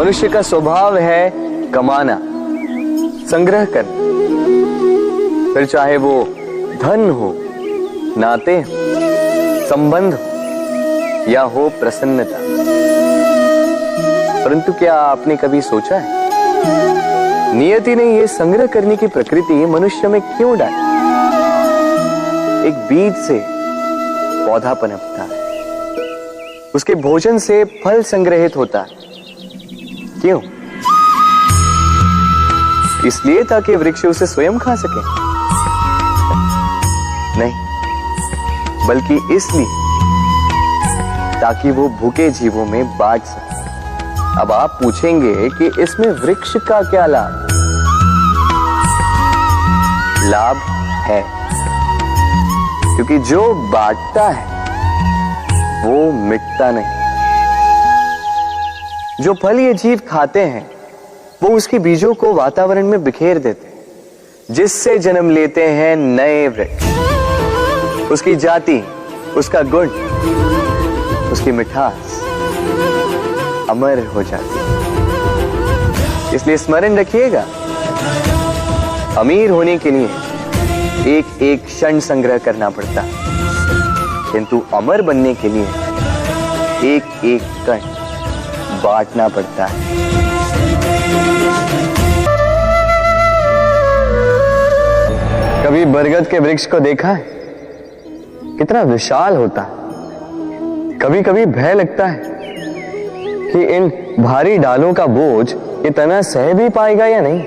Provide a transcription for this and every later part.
मनुष्य का स्वभाव है कमाना, संग्रह करना, फिर चाहे वो धन हो, नाते हो, संबंध हो या हो प्रसन्नता। परंतु क्या आपने कभी सोचा है नियति ने यह संग्रह करने की प्रकृति मनुष्य में क्यों डाली? एक बीज से पौधा पनपता है, उसके भोजन से फल संग्रहित होता है। क्यों? इसलिए ताकि वृक्ष उसे स्वयं खा सके? नहीं, बल्कि इसलिए ताकि वो भूखे जीवों में बांट सके। अब आप पूछेंगे कि इसमें वृक्ष का क्या लाभ? लाभ है, क्योंकि जो बांटता है वो मिटता नहीं। जो फल ये जीव खाते हैं वो उसके बीजों को वातावरण में बिखेर देते हैं, जिससे जन्म लेते हैं नए वृक्ष। उसकी जाति, उसका गुण, उसकी मिठास अमर हो जाती है। इसलिए स्मरण रखिएगा, अमीर होने के लिए एक एक क्षण संग्रह करना पड़ता है, किंतु अमर बनने के लिए एक एक कण बांटना पड़ता है। कभी बरगद के वृक्ष को देखा है? कितना विशाल होता है। कभी कभी भय लगता है कि इन भारी डालों का बोझ ये तना सह भी पाएगा या नहीं।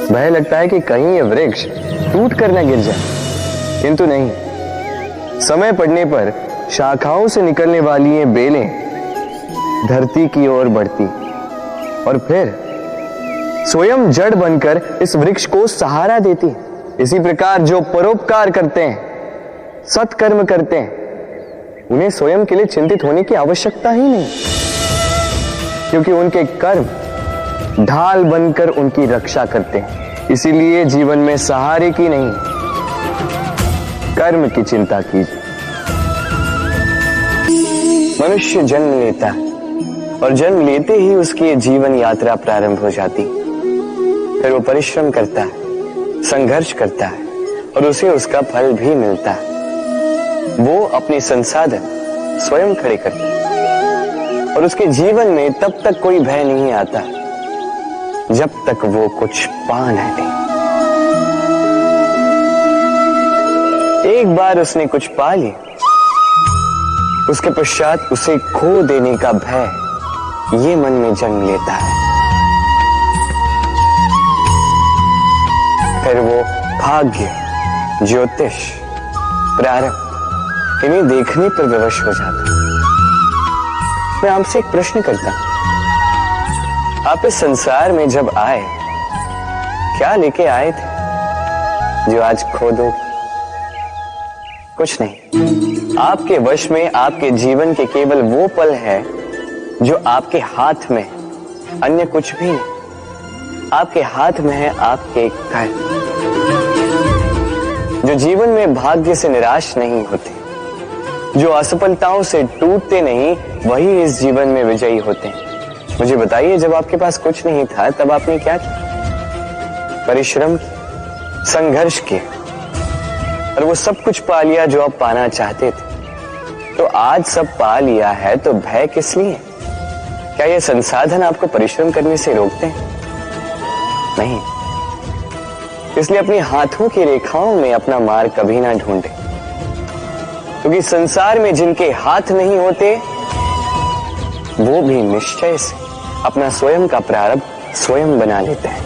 भय लगता है कि कहीं ये वृक्ष टूट कर न गिर जाए, किंतु नहीं। समय पड़ने पर शाखाओं से निकलने वाली ये बेलें धरती की ओर बढ़ती और फिर स्वयं जड़ बनकर इस वृक्ष को सहारा देती। इसी प्रकार जो परोपकार करते हैं, सत्कर्म करते हैं, उन्हें स्वयं के लिए चिंतित होने की आवश्यकता ही नहीं, क्योंकि उनके कर्म ढाल बनकर उनकी रक्षा करते हैं। इसीलिए जीवन में सहारे की नहीं, कर्म की चिंता कीजिए। मनुष्य जन्म लेता है और जन्म लेते ही उसकी जीवन यात्रा प्रारंभ हो जाती। फिर वो परिश्रम करता है, संघर्ष करता है और उसे उसका फल भी मिलता है। वो अपने संसाधन स्वयं खड़े करता है और उसके जीवन में तब तक कोई भय नहीं आता जब तक वो कुछ पा न ले। एक बार उसने कुछ पा लिया, उसके पश्चात उसे खो देने का भय ये मन में जन्म लेता है। फिर वो भाग्य, ज्योतिष, प्रारब्ध इन्हें देखने पर विवश हो जाता। मैं आपसे एक प्रश्न करता हूं, आप इस संसार में जब आए क्या लेके आए थे जो आज खो दोगे? कुछ नहीं। आपके वश में आपके जीवन के केवल वो पल है जो आपके हाथ में, अन्य कुछ भी नहीं। आपके हाथ में है आपके कर्म, जो जीवन में भाग्य से निराश नहीं होते, जो असफलताओं से टूटते नहीं, वही इस जीवन में विजयी होते हैं। मुझे बताइए, जब आपके पास कुछ नहीं था तब आपने क्या किया? परिश्रम किया, संघर्ष किया और वो सब कुछ पा लिया जो आप पाना चाहते थे। तो आज सब पा लिया है तो भय किस लिए? क्या ये संसाधन आपको परिश्रम करने से रोकते हैं? नहीं। इसलिए अपने हाथों की रेखाओं में अपना मार्ग कभी ना ढूंढे, क्योंकि संसार में जिनके हाथ नहीं होते वो भी निश्चय से अपना स्वयं का प्रारब्ध स्वयं बना लेते हैं।